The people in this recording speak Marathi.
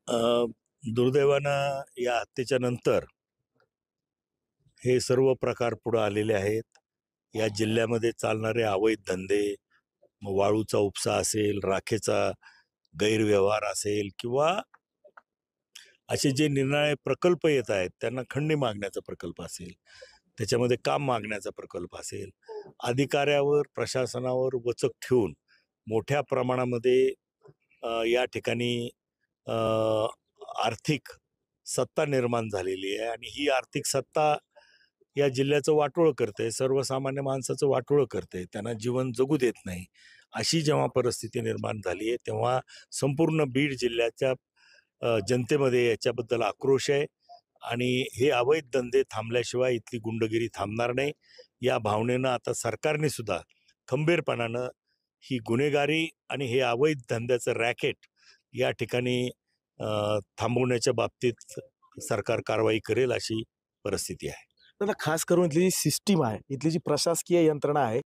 अ, दुर्दैवानं या हत्येच्या नंतर हे सर्व प्रकार पुढे आलेले आहेत. या जिल्ह्यामध्ये चालणारे अवैध धंदे, मग वाळूचा उपसा असेल, राखेचा गैरव्यवहार असेल किंवा असे जे निरनिराळे प्रकल्प येत आहेत, त्यांना खंडणी मागण्याचा प्रकल्प असेल, त्याच्यामध्ये काम मागण्याचा प्रकल्प असेल, अधिकाऱ्यावर, प्रशासनावर वचक ठेवून मोठ्या प्रमाणामध्ये या ठिकाणी अ, आर्थिक सत्ता निर्माण झालेली आहे आणि ही आर्थिक सत्ता या जिल्ह्याचं वाटोळं करते, सर्वसामान्य माणसाचं वाटोळं करते, त्यांना जीवन जगू देत नाही. अशी जेव्हा परिस्थिती निर्माण झाली आहे, तेव्हा संपूर्ण बीड जिल्ह्याच्या जनतेमध्ये याच्याबद्दल आक्रोश आहे आणि हे अवैध धंदे थांबल्याशिवाय इथली गुंडगिरी थांबणार नाही. या भावनेनं आता सरकारने सुद्धा खंबीरपणानं ही गुन्हेगारी आणि हे अवैध धंद्याचं रॅकेट या ठिकाणी थांबवण्याच्या बाबतीत सरकार कारवाई करेल अशी परिस्थिती आहे. दादा खास करून इथली जी सिस्टीम आहे, इथली जी प्रशासकीय यंत्रणा आहे,